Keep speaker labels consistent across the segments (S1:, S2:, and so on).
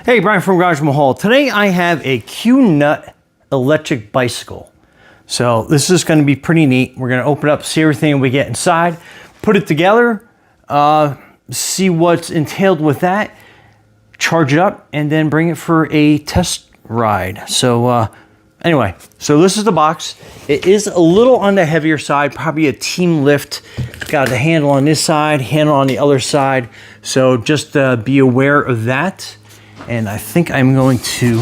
S1: Hey, Brian from Garage Mahal. Today I have a QNUT electric bicycle. So this is going to be pretty neat. We're going to open up, see everything we get inside, put it together, see what's entailed with that, charge it up, and then bring it for a test ride. So anyway, so this is the box. It is a little on the heavier side, probably a team lift. Got the handle on this side, handle on the other side. So just be aware of that. And I think I'm going to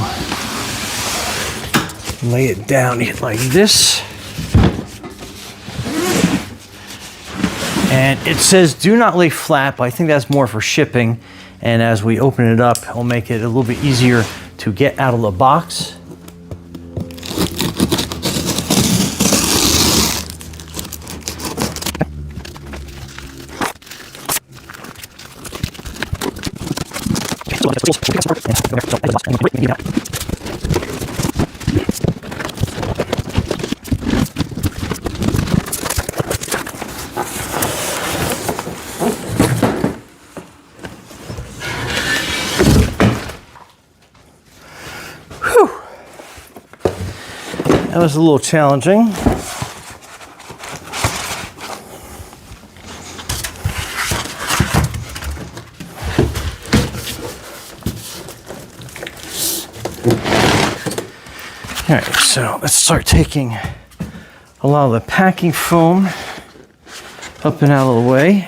S1: lay it down like this. And it says do not lay flat, but I think that's more for shipping. And as we open it up, it'll make it a little bit easier to get out of the box. That was a little challenging. All right, so let's start taking a lot of the packing foam up and out of the way,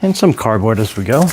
S1: and some cardboard as we go.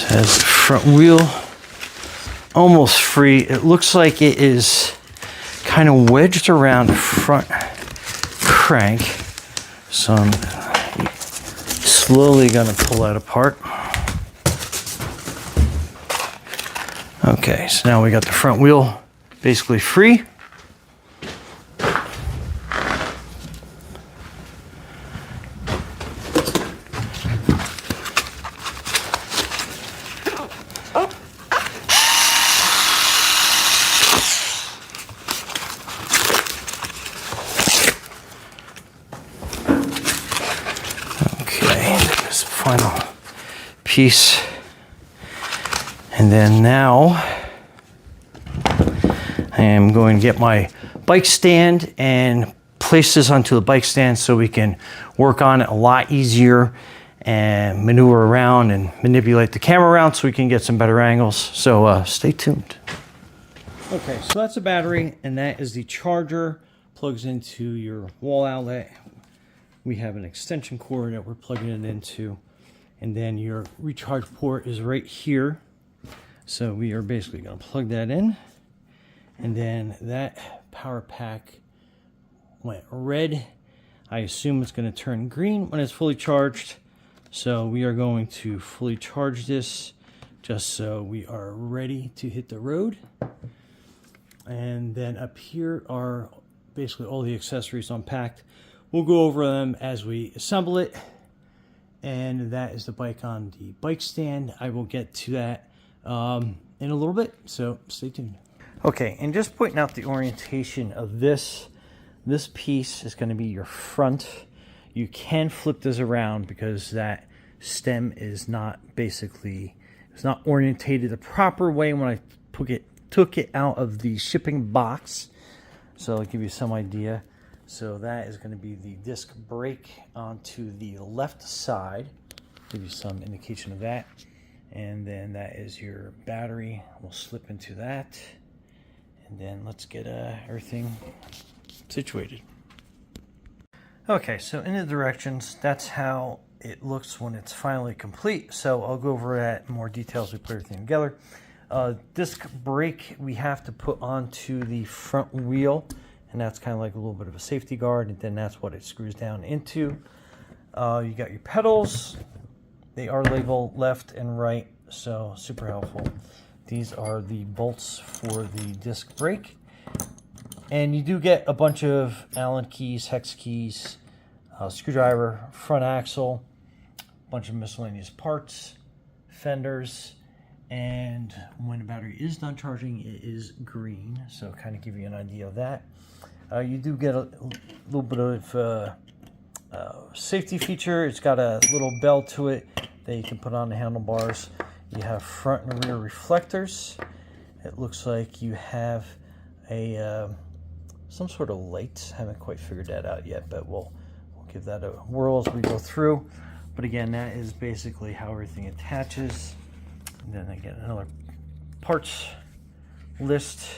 S1: Has the front wheel almost free. It looks like it is kind of wedged around the front crank. So I'm slowly going to pull that apart. Okay, so now we got the front wheel basically free. Final piece, and then now I am going to get my bike stand and place this onto the bike stand so we can work on it a lot easier and maneuver around and manipulate the camera around so we can get some better angles. So stay tuned. Okay, so that's the battery, and that is the charger. Plugs into your wall outlet. We have an extension cord that we're plugging it into. And then your recharge port is right here. So we are basically going to plug that in. And then that power pack went red. I assume it's going to turn green when it's fully charged. So we are going to fully charge this just so we are ready to hit the road. And then up here are basically all the accessories unpacked. We'll go over them as we assemble it. And that is the bike on the bike stand. I will get to that in a little bit, so stay tuned. Okay, and just pointing out the orientation of this. This piece is going to be your front. You can flip this around because that stem is not basically, it's not orientated the proper way when I took it out of the shipping box. So I'll give you some idea. So that is going to be the disc brake onto the left side. Give you some indication of that. And then that is your battery. We'll slip into that. And then let's get everything situated. Okay, so in the directions, that's how it looks when it's finally complete. So I'll go over that in more detail as we put everything together. Disc brake we have to put onto the front wheel, and that's kind of like a little bit of a safety guard, and then that's what it screws down into. You got your pedals. They are labeled left and right, so super helpful. These are the bolts for the disc brake. And you do get a bunch of Allen keys, hex keys, screwdriver, front axle, a bunch of miscellaneous parts, fenders, and when the battery is done charging, it is green, so kind of give you an idea of that. You do get a little bit of safety feature. It's got a little bell to it that you can put on the handlebars. You have front and rear reflectors. It looks like you have a some sort of light. Haven't quite figured that out yet, but we'll give that a whirl as we go through. But again, that is basically how everything attaches. And then again, another parts list,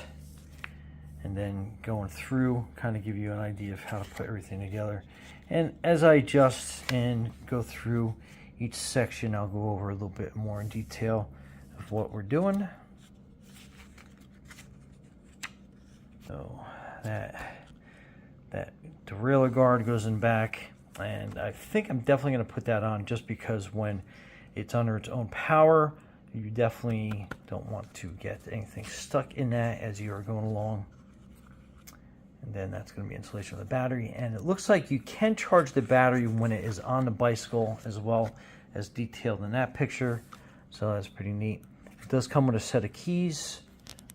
S1: and then going through, kind of give you an idea of how to put everything together. And as I adjust and go through each section, I'll go over a little bit more in detail of what we're doing. So that derailleur guard goes in back, and I think I'm definitely going to put that on just because when it's under its own power, you definitely don't want to get anything stuck in that as you are going along. And then that's going to be insulation of the battery. And it looks like you can charge the battery when it is on the bicycle as well, as detailed in that picture. So that's pretty neat. It does come with a set of keys,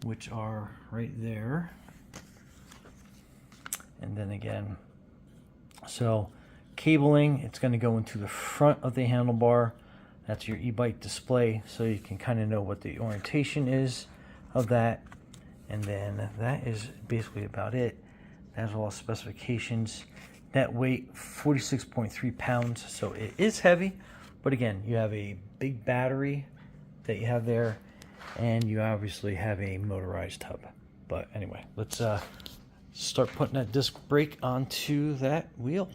S1: which are right there. And then again, so cabling, it's going to go into the front of the handlebar. That's your e-bike display, so you can kind of know what the orientation is of that. And then that is basically about it. That's all specifications. Net weight 46.3 pounds, so it is heavy. But again, you have a big battery that you have there, and you obviously have a motorized hub. But anyway, let's start putting that disc brake onto that wheel.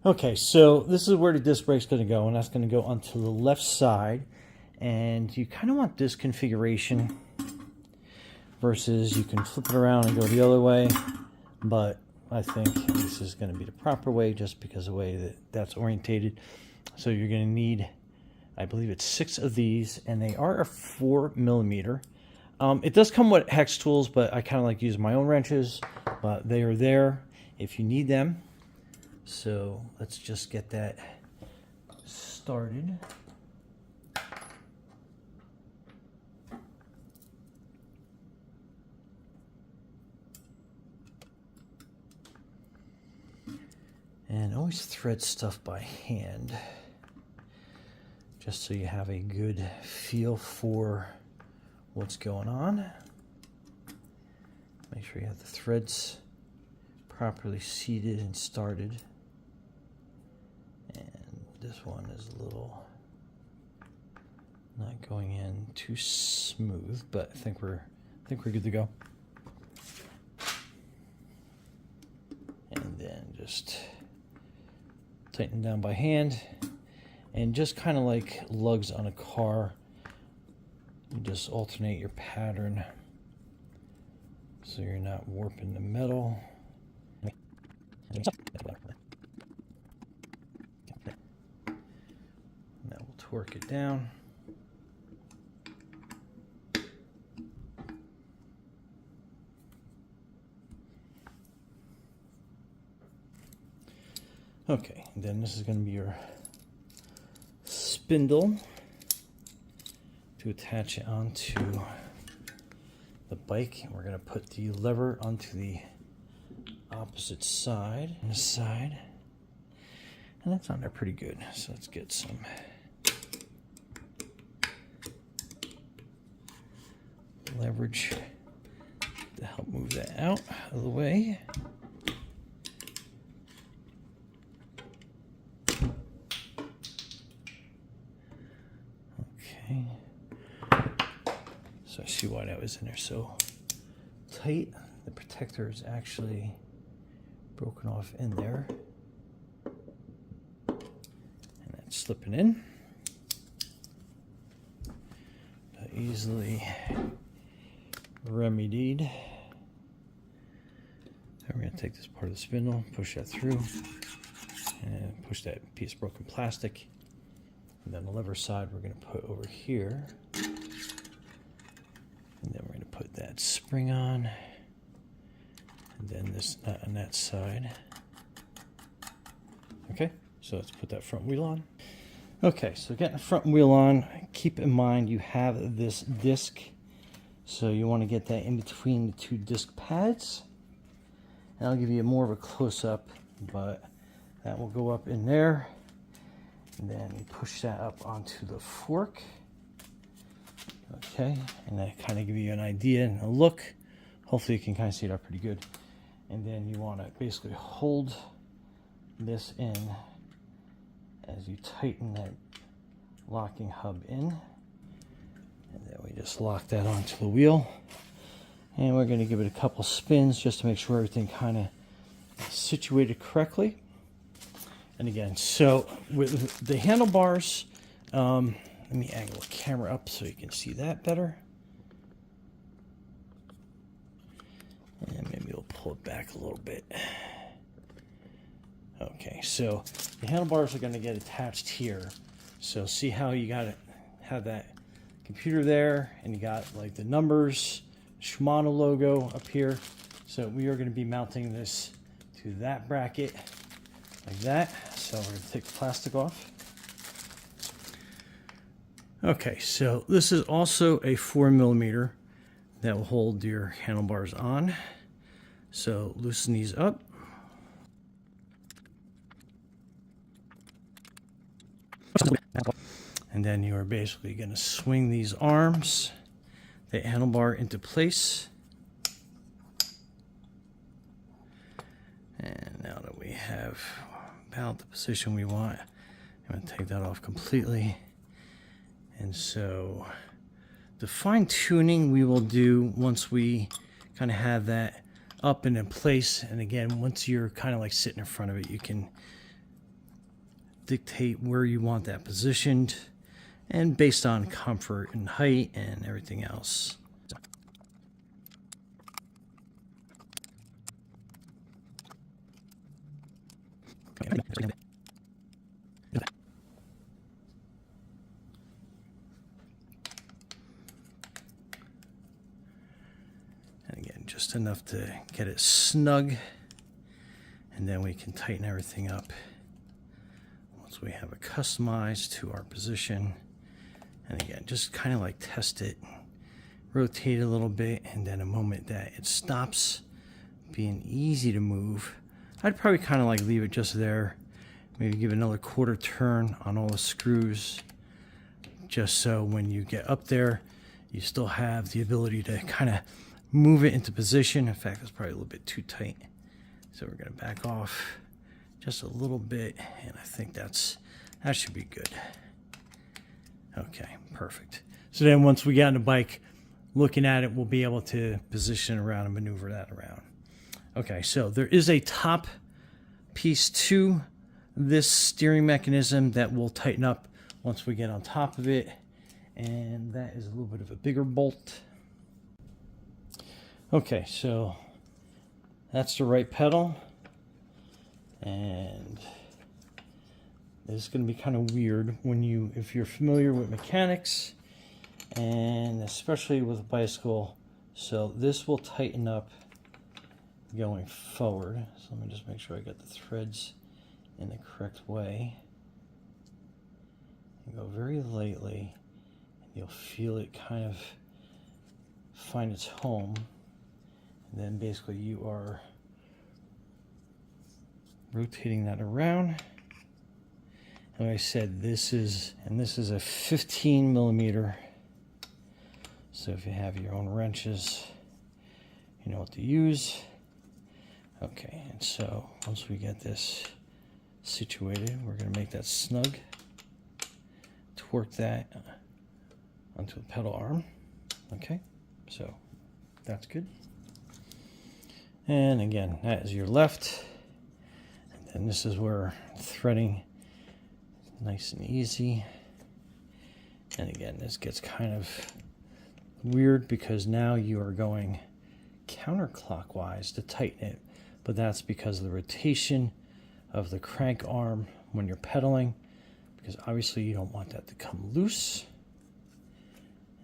S1: Okay, so this is where the disc brake's going to go, and that's going to go onto the left side. And you kind of want this configuration versus you can flip it around and go the other way, but I think this is going to be the proper way just because of the way that that's orientated. So you're going to need, I believe it's 6 of these, and they are a 4mm. It does come with hex tools, but I kind of like use my own wrenches, but they are there if you need them. So let's just get that started. And always thread stuff by hand, just so you have a good feel for what's going on. Make sure you have the threads properly seated and started. And this one is a little not going in too smooth, but I think we're good to go. And then just tighten down by hand, and just kind of like lugs on a car, you just alternate your pattern so you're not warping the metal. Now we'll torque it down. Okay, then this is going to be your spindle to attach it onto the bike. And we're going to put the lever onto the opposite side, and this side. And that's on there pretty good. So let's get some leverage to help move that out of the way. Okay. So I see why that was in there so tight. The protector is actually broken off in there. And that's slipping in. easily remedied. And we're going to take this part of the spindle, push that through, and push that piece of broken plastic. And then the lever side we're going to put over here. And then we're going to put that spring on. And then this nut on that side. Okay, so let's put that front wheel on. Okay, so getting the front wheel on, keep in mind you have this disc. So you want to get that in between the two disc pads. And I'll give you more of a close-up, but that will go up in there. And then you push that up onto the fork. Okay, and that kind of give you an idea and a look. Hopefully you can kind of see that pretty good. And then you want to basically hold this in as you tighten that locking hub in. And then we just lock that onto the wheel. And we're going to give it a couple spins just to make sure everything kind of is situated correctly. And again, so with the handlebars, let me angle the camera up so you can see that better. And maybe we'll pull it back a little bit. Okay, so the handlebars are going to get attached here. So see how you got to have that computer there, and you got like the numbers, Shimano logo up here. So we are going to be mounting this to that bracket like that. So we're going to take the plastic off. Okay, so this is also a 4mm that will hold your handlebars on. So loosen these up. And then you are basically going to swing these arms, the handlebar into place. And now that we have about the position we want, I'm going to take that off completely. And so the fine tuning we will do once we kind of have that up and in place. And again, once you're kind of like sitting in front of it, you can dictate where you want that positioned, and based on comfort and height and everything else. And again, just enough to get it snug, and then we can tighten everything up once we have it customized to our position. And again, just kind of like test it, rotate it a little bit, and then a moment that it stops being easy to move, I'd probably kind of like leave it just there. Maybe give it another quarter turn on all the screws, just so when you get up there, you still have the ability to kind of move it into position. In fact, it's probably a little bit too tight. So we're going to back off just a little bit, and I think that should be good. Okay, perfect. So then once we get on the bike, looking at it, we'll be able to position around and maneuver that around. Okay, so there is a top piece to this steering mechanism that will tighten up once we get on top of it, and that is a little bit of a bigger bolt. Okay, so that's the right pedal, and it's going to be kind of weird when if you're familiar with mechanics, and especially with a bicycle. So this will tighten up going forward. So let me just make sure I got the threads in the correct way. And go very lightly, and you'll feel it kind of find its home. And then basically you are rotating that around. And like I said, this is a 15mm. So if you have your own wrenches, you know what to use. Okay, and so once we get this situated, we're going to make that snug. Torque that onto the pedal arm. Okay, so that's good. And again, that is your left. And then this is where threading nice and easy. And again, this gets kind of weird because now you are going counterclockwise to tighten it, but that's because of the rotation of the crank arm when you're pedaling, because obviously you don't want that to come loose.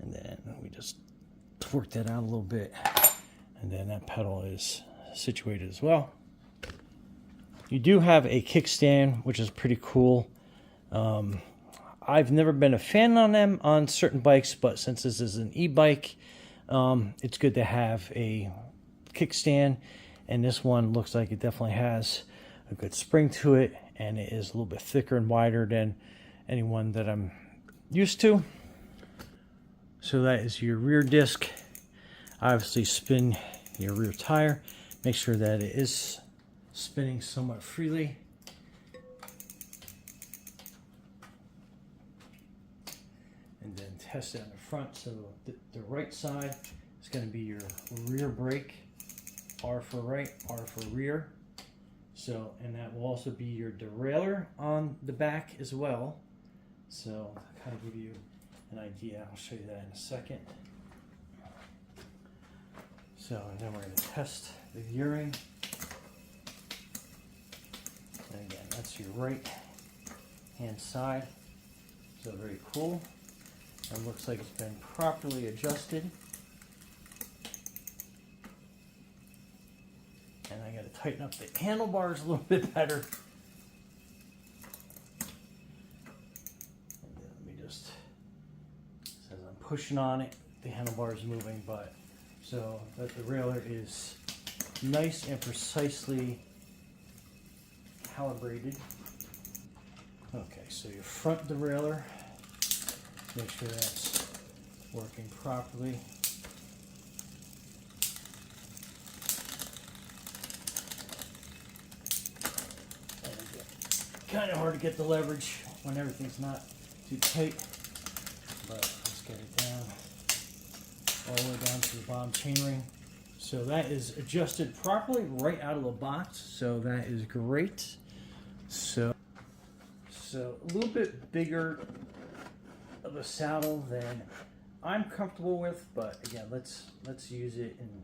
S1: And then we just torque that out a little bit, and then that pedal is situated as well. You do have a kickstand, which is pretty cool. I've never been a fan on them on certain bikes, but since this is an e-bike, it's good to have a kickstand, and this one looks like it definitely has a good spring to it, and it is a little bit thicker and wider than any one that I'm used to. So that is your rear disc. Obviously spin your rear tire. Make sure that it is spinning somewhat freely. And then test it on the front. So the right side is going to be your rear brake. R for right, R for rear. So, and that will also be your derailleur on the back as well. So, I'll kind of give you an idea. I'll show you that in a second. So, and then we're going to test the gearing. And again, that's your right hand side. So very cool. It looks like it's been properly adjusted. And I got to tighten up the handlebars a little bit better. And then let me just, as I'm pushing on it, the handlebar is moving, but so that the derailleur is nice and precisely calibrated. Okay, so your front derailleur, make sure that's working properly. Kind of hard to get the leverage when everything's not too tight, but let's get it down all the way down to the bottom chainring. So that is adjusted properly right out of the box, so that is great. So a little bit bigger of a saddle than I'm comfortable with, but again, let's use it, and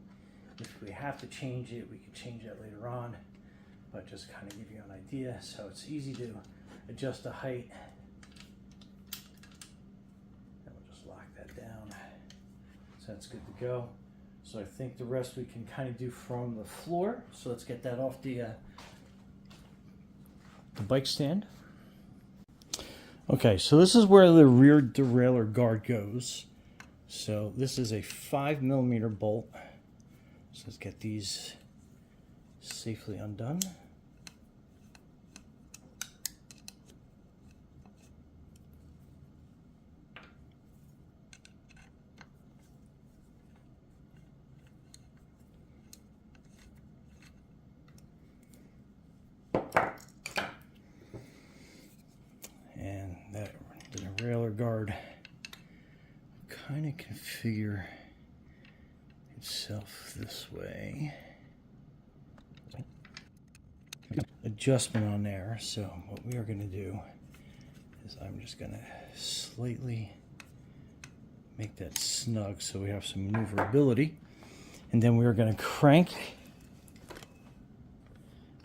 S1: if we have to change it, we can change that later on. But just kind of give you an idea. So it's easy to adjust the height. And we'll just lock that down. So that's good to go. So I think the rest we can kind of do from the floor. So let's get that off the bike stand. Okay, so this is where the rear derailleur guard goes. So this is a 5mm bolt. So let's get these safely undone. And that the derailleur guard kind of configure itself this way. Adjustment on there. So what we are going to do is I'm just going to slightly make that snug so we have some maneuverability, and then we are going to crank.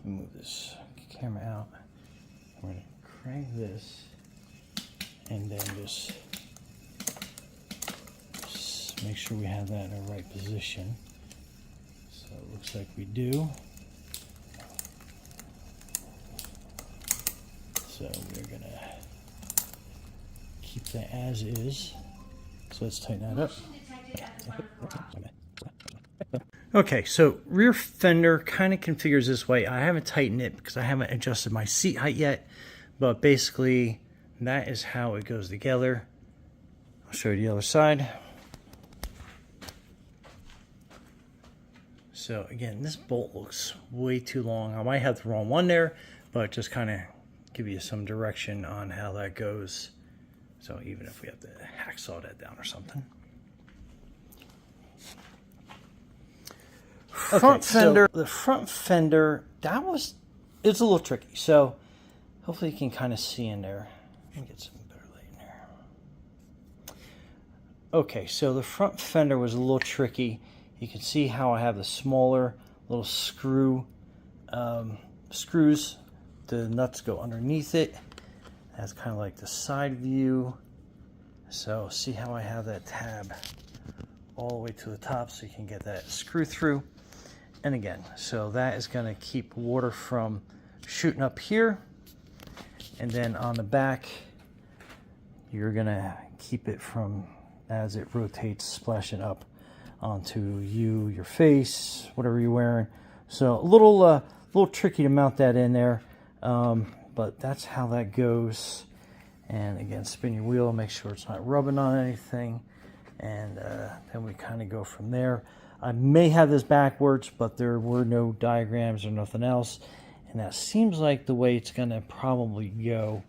S1: Move this camera out. We're going to crank this, and then just make sure we have that in the right position. So it looks like we do. So we're gonna keep that as is. So let's tighten that up. Okay, so rear fender kind of configures this way. I haven't tightened it because I haven't adjusted my seat height yet, but basically that is how it goes together. I'll show you the other side. So again, this bolt looks way too long. I might have the wrong one there, but just kind of give you some direction on how that goes. So even if we have to hacksaw that down or something. Front fender, so the front fender, it's a little tricky. So hopefully you can kind of see in there. Let me get some better light in there. Okay, so the front fender was a little tricky. You can see how I have the smaller little screws. The nuts go underneath it. That's kind of like the side view. So see how I have that tab all the way to the top so you can get that screw through. And again, so that is going to keep water from shooting up here. And then on the back, you're going to keep it from, as it rotates, splashing up onto you, your face, whatever you're wearing. So a little tricky to mount that in there, but that's how that goes. And again, spin your wheel, make sure it's not rubbing on anything, and then we kind of go from there. I may have this backwards, but there were no diagrams or nothing else, and that seems like the way it's going to probably go.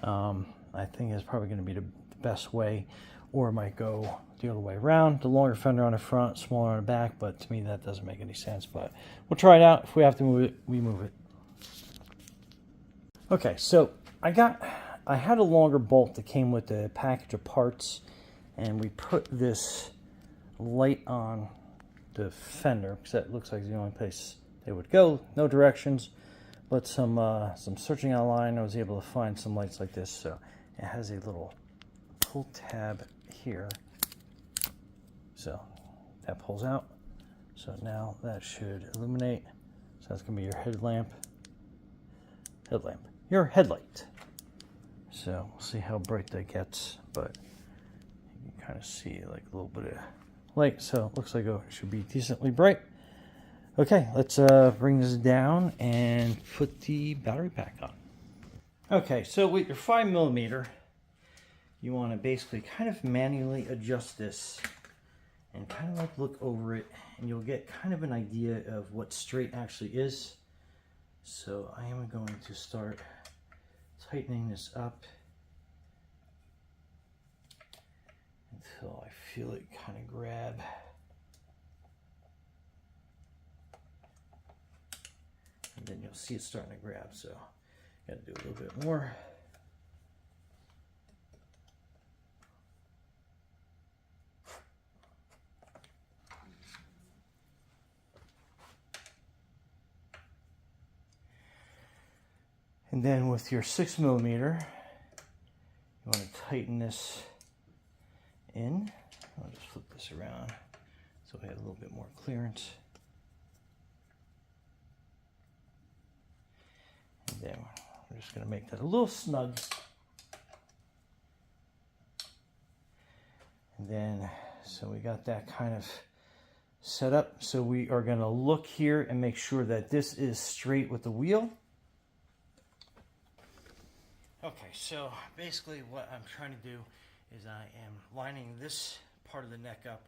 S1: I think it's probably going to be the best way, or it might go the other way around. The longer fender on the front, smaller on the back, but to me that doesn't make any sense, but we'll try it out. If we have to move it, we move it. Okay, so I had a longer bolt that came with the package of parts, and we put this light on the fender because that looks like the only place they would go. No directions, but some searching online, I was able to find some lights like this. So it has a little pull tab here, so that pulls out. So now that should illuminate. So that's gonna be your your headlight. So we'll see how bright that gets, but you can kind of see like a little bit of light. So it looks like it should be decently bright. Okay, let's bring this down and put the battery pack on. Okay, so with your 5mm, you want to basically kind of manually adjust this and kind of like look over it, and you'll get kind of an idea of what straight actually is. So I am going to start tightening this up until I feel it kind of grab. And then you'll see it starting to grab, so got to do a little bit more. And then with your 6mm, you want to tighten this in. I'll just flip this around so we have a little bit more clearance. And then we're just going to make that a little snug. And then, so we got that kind of set up. So we are going to look here and make sure that this is straight with the wheel. Okay, so basically what I'm trying to do is I am lining this part of the neck up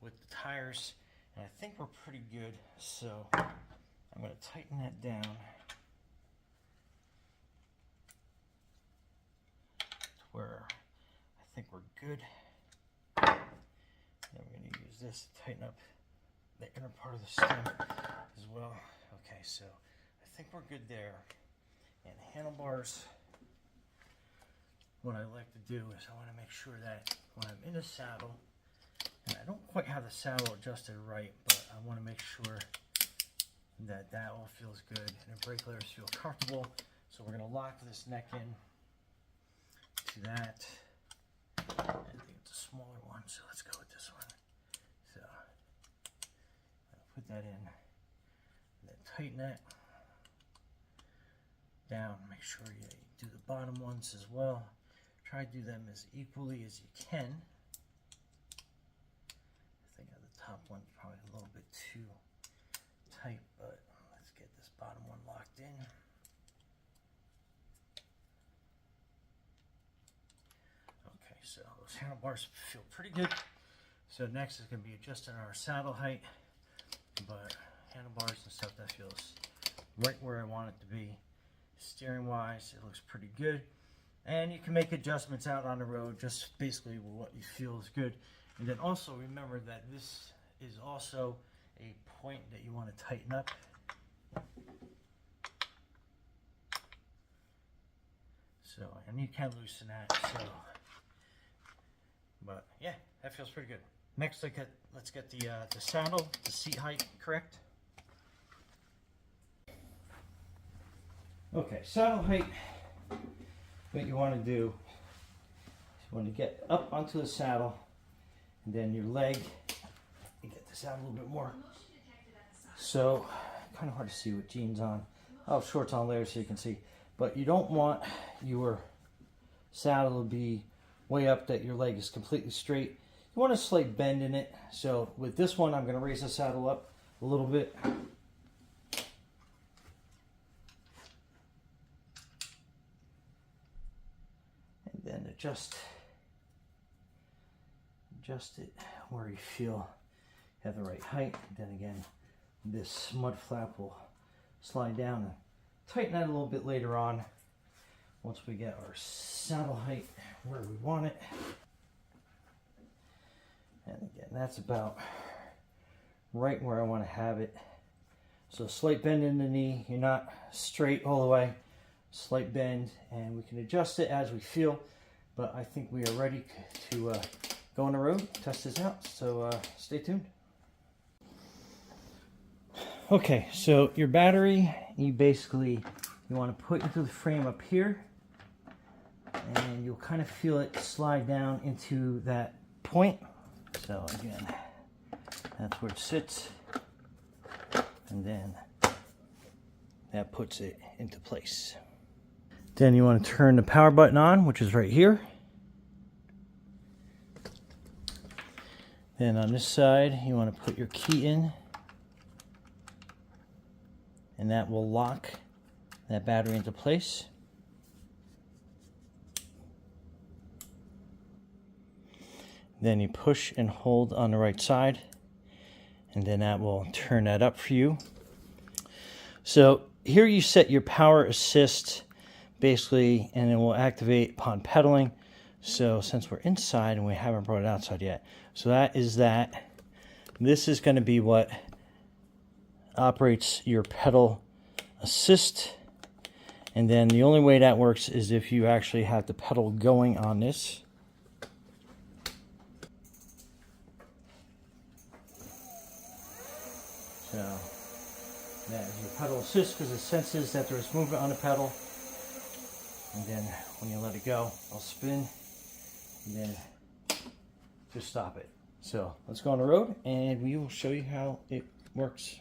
S1: with the tires, and I think we're pretty good. So I'm going to tighten that down to where I think we're good. Then we're going to use this to tighten up the inner part of the stem as well. Okay, so I think we're good there. And handlebars, what I like to do is I want to make sure that when I'm in the saddle, and I don't quite have the saddle adjusted right, but I want to make sure that that all feels good and the brake levers feel comfortable. So we're going to lock this neck in to that. I think it's a smaller one, so let's go with this one. So I'll put that in, and then tighten it down. Make sure you do the bottom ones as well. Try to do them as equally as you can. I think the top one's probably a little bit too tight, but let's get this bottom one locked in. Okay, so those handlebars feel pretty good. So next is going to be adjusting our saddle height, but handlebars and stuff, that feels right where I want it to be. Steering wise, it looks pretty good. And you can make adjustments out on the road, just basically what you feel is good. And then also remember that this is also a point that you want to tighten up. So, and you can loosen that. So But yeah, that feels pretty good. Next, let's get the saddle, the seat height correct. Okay, saddle height. What you want to do is you want to get up onto the saddle, and then your leg. You get this out a little bit more. So, kind of hard to see with jeans on. I'll have shorts on later so you can see. But you don't want your saddle to be way up that your leg is completely straight. You want a slight bend in it. So with this one, I'm going to raise the saddle up a little bit. And then adjust it where you feel you have the right height. Then again, this mud flap will slide down and tighten that a little bit later on once we get our saddle height where we want it. And again, that's about right where I want to have it. So slight bend in the knee. You're not straight all the way. Slight bend, and we can adjust it as we feel. But I think we are ready to go on the road, test this out. So stay tuned. Okay, so your battery, you want to put into the frame up here, and you'll kind of feel it slide down into that point. So again, that's where it sits, and then that puts it into place. Then you want to turn the power button on, which is right here. Then on this side, you want to put your key in, and that will lock that battery into place. Then you push and hold on the right side, and then that will turn that up for you. So here you set your power assist basically, and it will activate upon pedaling. So since we're inside and we haven't brought it outside yet, so that is that. This is going to be what operates your pedal assist, and then the only way that works is if you actually have the pedal going on this. So that is your pedal assist, because it senses that there's movement on the pedal, and then when you let it go, it'll spin, and then just stop it. So let's go on the road and we will show you how it works.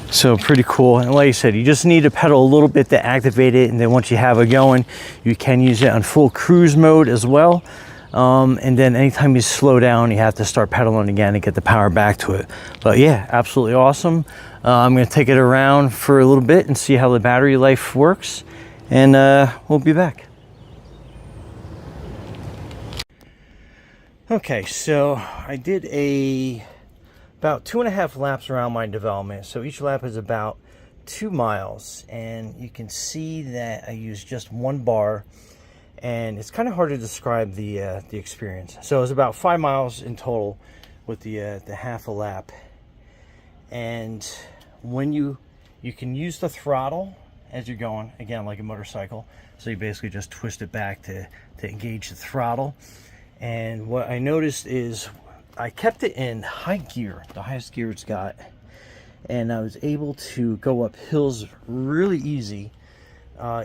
S1: So pretty cool, and like I said, you just need to pedal a little bit to activate it, and then once you have it going, you can use it on full cruise mode as well. And then anytime you slow down, you have to start pedaling again to get the power back to it. But yeah, absolutely awesome. I'm going to take it around for a little bit and see how the battery life works, and we'll be back. Okay, so I did about 2.5 laps around my development. So each lap is about 2 miles, and you can see that I use just one bar, and it's kind of hard to describe the experience. So it was about 5 miles in total with the half a lap. And when you can use the throttle as you're going, again, like a motorcycle. So you basically just twist it back to engage the throttle. And what I noticed is I kept it in high gear, the highest gear it's got, and I was able to go up hills really easy,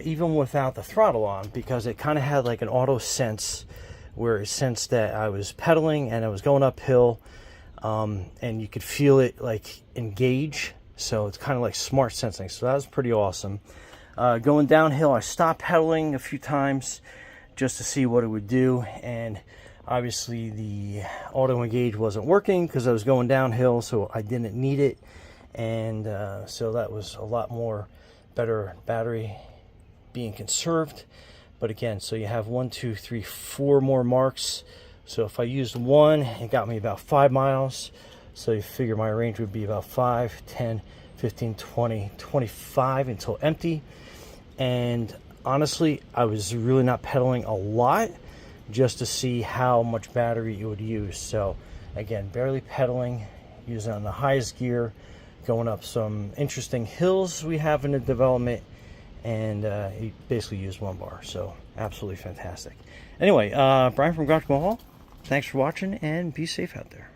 S1: even without the throttle on, because it kind of had like an auto sense where it sensed that I was pedaling and I was going uphill, and you could feel it like engage. So it's kind of like smart sensing. So that was pretty awesome. Going downhill, I stopped pedaling a few times just to see what it would do, and obviously the auto engage wasn't working because I was going downhill, so I didn't need it. And so that was a lot more better battery being conserved. But again, so you have 1, 2, 3, 4 more marks. So if I used one, it got me about 5 miles. So you figure my range would be about 5, 10, 15, 20, 25 until empty. And honestly, I was really not pedaling a lot just to see how much battery it would use. So again, barely pedaling, using on the highest gear, going up some interesting hills we have in the development, and he basically used 1 bar. So absolutely fantastic. Anyway, Brian from Garage Hall, thanks for watching, and be safe out there.